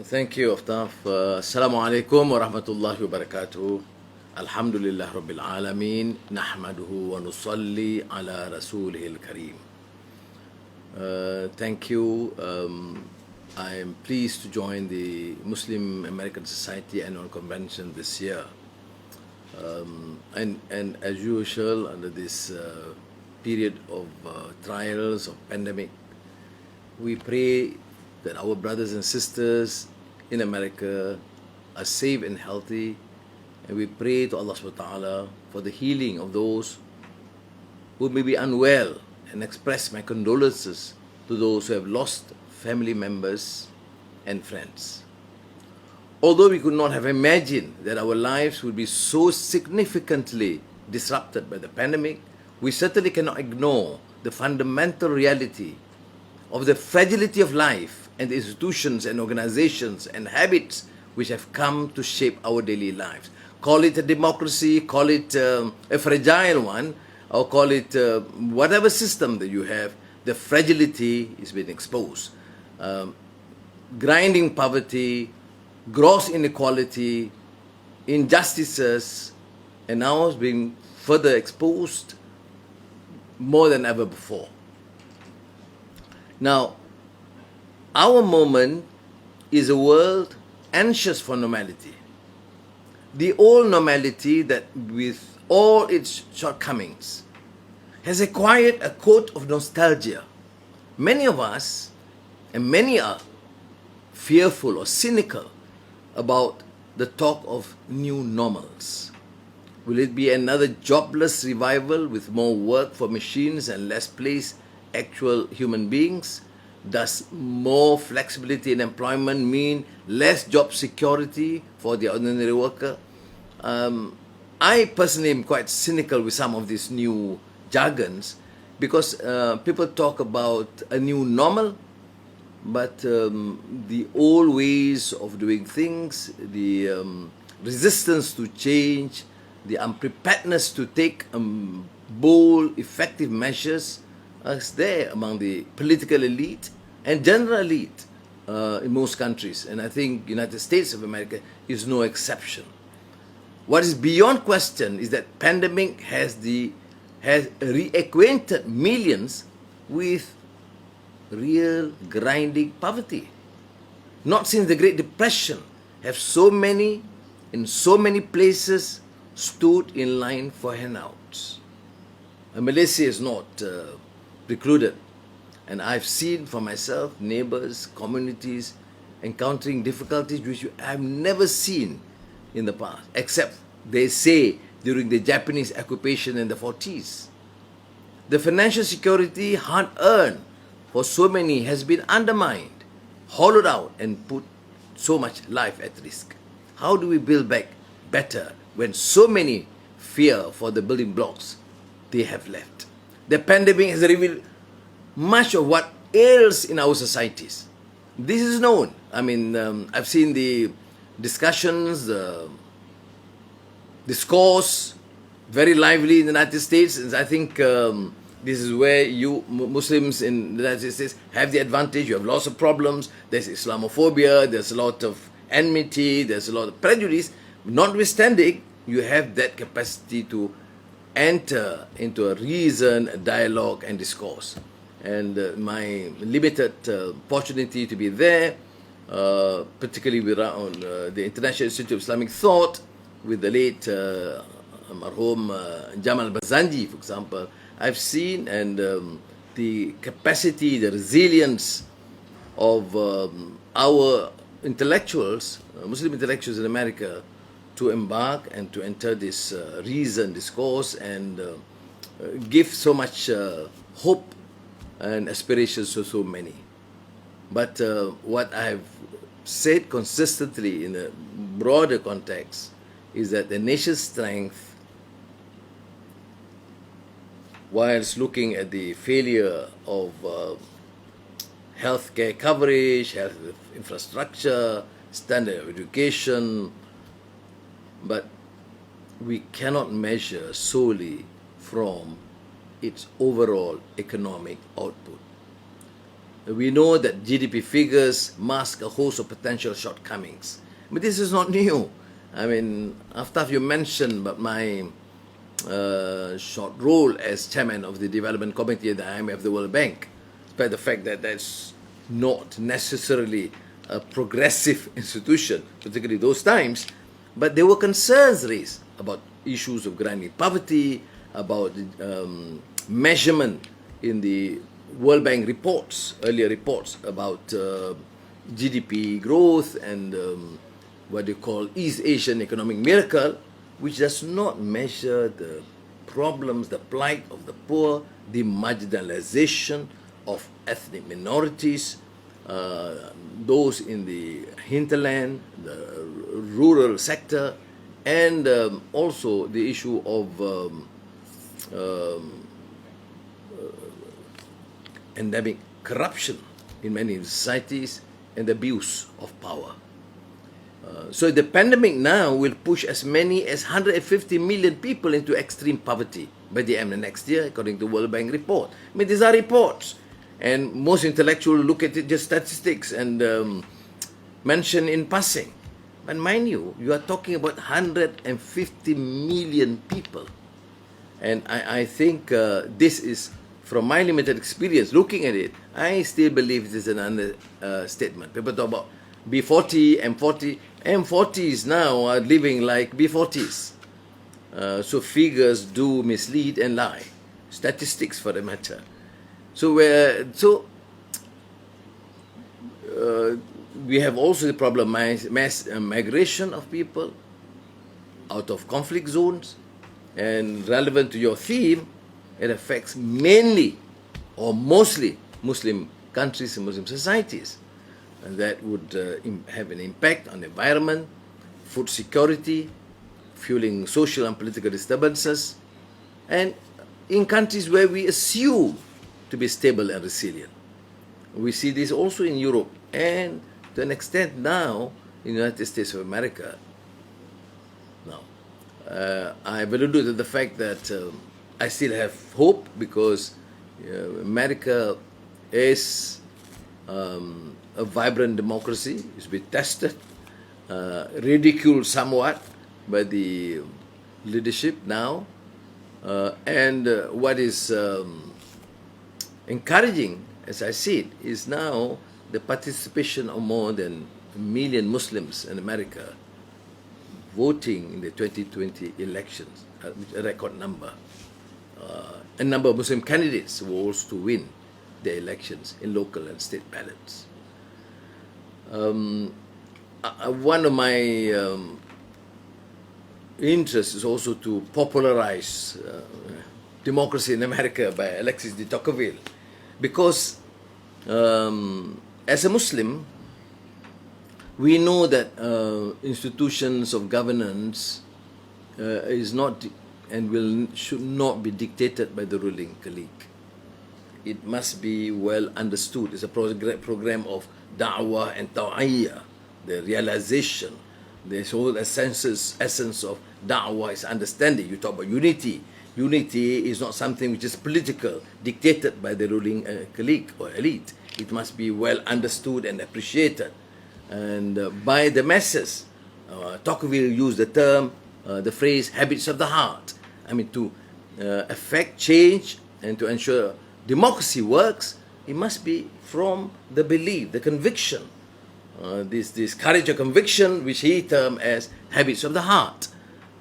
Thank you, Aftaf. Assalamu alaikum wa rahmatullahi wa barakatuh. Alhamdulillah Rabbil Alameen. Nahmaduhu wa nusalli ala Rasulihil Kareem. Thank you. I am pleased to join the Muslim American Society Annual Convention this year. And as usual, under this period of trials, of pandemic, we pray that our brothers and sisters in America are safe and healthy, and we pray to Allah subhanahu wa ta'ala for the healing of those who may be unwell, and express my condolences to those who have lost family members and friends. Although we could not have imagined that our lives would be so significantly disrupted by the pandemic, we certainly cannot ignore the fundamental reality of the fragility of life and the institutions and organizations and habits which have come to shape our daily lives. Call it a democracy, call it a fragile one, or call it whatever system that you have, the fragility is being exposed. Grinding poverty, gross inequality, injustices, and now is being further exposed more than ever before. Now, our moment is a world anxious for normality. The old normality that, with all its shortcomings, has acquired a coat of nostalgia. Many of us, and many are, fearful or cynical about the talk of new normals. Will it be another jobless revival with more work for machines and less place actual human beings? Does more flexibility in employment mean less job security for the ordinary worker? I personally am quite cynical with some of these new jargons, because people talk about a new normal, but the old ways of doing things, the resistance to change, the unpreparedness to take bold, effective measures is there among the political elite and general elite in most countries. And I think United States of America is no exception. What is beyond question is that pandemic has reacquainted millions with real grinding poverty. Not since the Great Depression have so many, in so many places, stood in line for handouts. And Malaysia is not precluded. And I've seen for myself neighbors, communities encountering difficulties which I've never seen in the past, except they say during the Japanese occupation in the 40s. The financial security hard-earned for so many has been undermined, hollowed out, and put so much life at risk. How do we build back better when so many fear for the building blocks they have left? The pandemic has revealed much of what ails in our societies. This is known. I mean, I've seen the discussions, the discourse, very lively in the United States. And I think this is where you Muslims in the United States have the advantage. You have lots of problems. There's Islamophobia, there's a lot of enmity, there's a lot of prejudice. Notwithstanding, you have that capacity to enter into a reason, a dialogue, and discourse. And my limited opportunity to be there, particularly around the International Institute of Islamic Thought with the late marhum Jamal Bazanji, for example, I've seen, and the capacity, the resilience of our intellectuals, Muslim intellectuals in America, to embark and to enter this reason, discourse, and give so much hope and aspirations to so many. But what I have said consistently in a broader context is that the nation's strength, whilst looking at the failure of healthcare coverage, health infrastructure, standard of education, but we cannot measure solely from its overall economic output. We know that GDP figures mask a host of potential shortcomings. But this is not new. I mean, after you mentioned about my short role as chairman of the development committee at the IMF, the World Bank, despite the fact that that's not necessarily a progressive institution, particularly those times, but there were concerns raised about issues of grinding poverty, about measurement in the World Bank reports, earlier reports about GDP growth and what they call East Asian economic miracle, which does not measure the problems, the plight of the poor, the marginalization of ethnic minorities, those in the hinterland, the rural sector, and also the issue of endemic corruption in many societies and the abuse of power. So the pandemic now will push as many as 150 million people into extreme poverty by the end of next year, according to World Bank report. I mean, these are reports, and most intellectuals look at it just statistics and mention in passing. But mind you, you are talking about 150 million people. And I think this is, from my limited experience looking at it, I still believe it is an understatement. People talk about B40, M40. M40s now are living like B40s. So figures do mislead and lie. Statistics for the matter. So we have also the problem of mass migration of people out of conflict zones. And relevant to your theme, it affects mainly or mostly Muslim countries and Muslim societies. And that would have an impact on the environment, food security, fueling social and political disturbances, and in countries where we assume to be stable and resilient. We see this also in Europe and to an extent now in the United States of America. Now, I've alluded to the fact that I still have hope because America is a vibrant democracy. It's been tested, ridiculed somewhat by the leadership now. And what is encouraging, as I see it, is now the participation of more than 1 million Muslims in America voting in the 2020 elections, a record number. A number of Muslim candidates were also to win the elections in local and state ballots. One of my interests is also to popularize democracy in America by Alexis de Tocqueville, because as a Muslim, we know that institutions of governance is not and should not be dictated by the ruling clique. It must be well understood. It's a program of da'wah and ta'iyah, the realization. The whole essence of da'wah is understanding. You talk about unity. Unity is not something which is political, dictated by the ruling clique or elite. It must be well understood and appreciated, and by the masses. Tocqueville used the term, the phrase, habits of the heart. I mean, to affect change and to ensure democracy works, it must be from the belief, the conviction, this courage of conviction, which he termed as habits of the heart.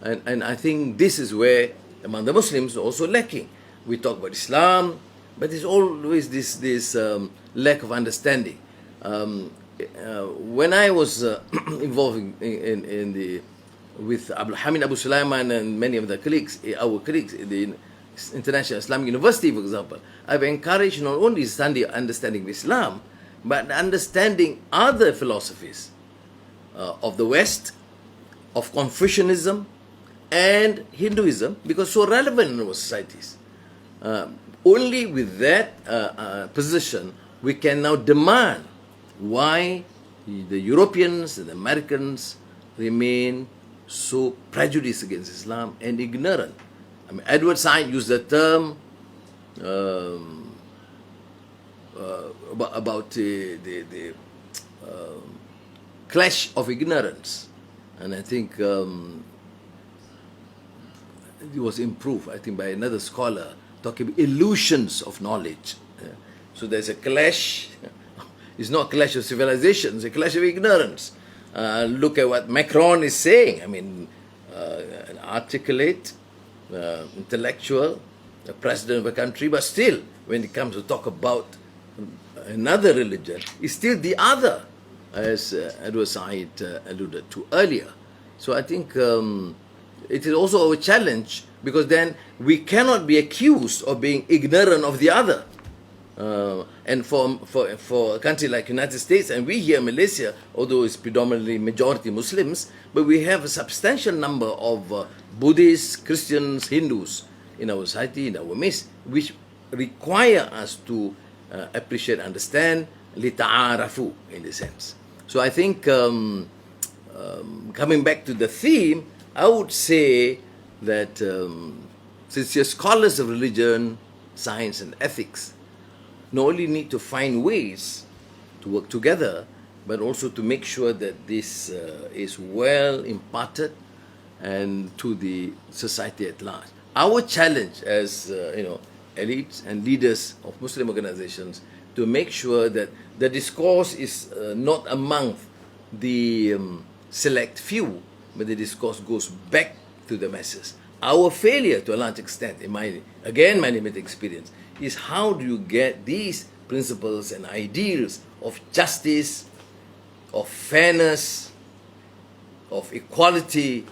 And I think this is where, among the Muslims, also lacking. We talk about Islam, but there's always this lack of understanding. When I was involved with Abdul Hamid Abu Sulaiman and many of the colleagues, our colleagues in the International Islamic University, for example, I've encouraged not only understanding of Islam, but understanding other philosophies of the West, of Confucianism and Hinduism, because so relevant in our societies. Only with that position, we can now demand why the Europeans and the Americans remain so prejudiced against Islam and ignorant. I mean, Edward Said used the term about the clash of ignorance, and I think it was improved, I think, by another scholar talking about illusions of knowledge. So there's a clash. It's not a clash of civilizations, it's a clash of ignorance. Look at what Macron is saying. I mean, an articulate, intellectual, the president of a country, but still, when it comes to talk about another religion, it's still the other, as Edward Said alluded to earlier. So I think it is also a challenge, because then we cannot be accused of being ignorant of the other. And for a country like United States, and we here in Malaysia, although it's predominantly majority Muslims, but we have a substantial number of Buddhists, Christians, Hindus in our society, in our midst, which require us to appreciate, understand, lita'arafu in the sense. So I think coming back to the theme, I would say that since you're scholars of religion, science and ethics, not only need to find ways to work together, but also to make sure that this is well imparted and to the society at large. Our challenge as elites and leaders of Muslim organizations to make sure that the discourse is not among the select few, but the discourse goes back to the masses. Our failure, to a large extent, in my limited experience, is how do you get these principles and ideals of justice, of fairness, of equality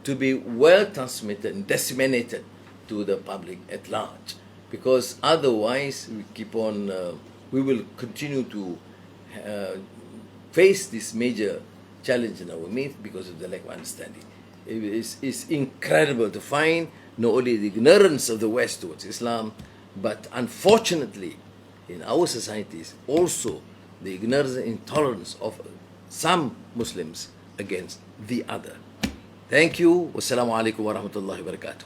to be well transmitted and disseminated to the public at large. Because otherwise we will continue to face this major challenge in our midst because of the lack of understanding. It's incredible to find not only the ignorance of the West towards Islam, but unfortunately in our societies also the ignorance and intolerance of some Muslims against the other. Thank you. Wassalamu alaikum wa rahmatullahi wa barakatuh.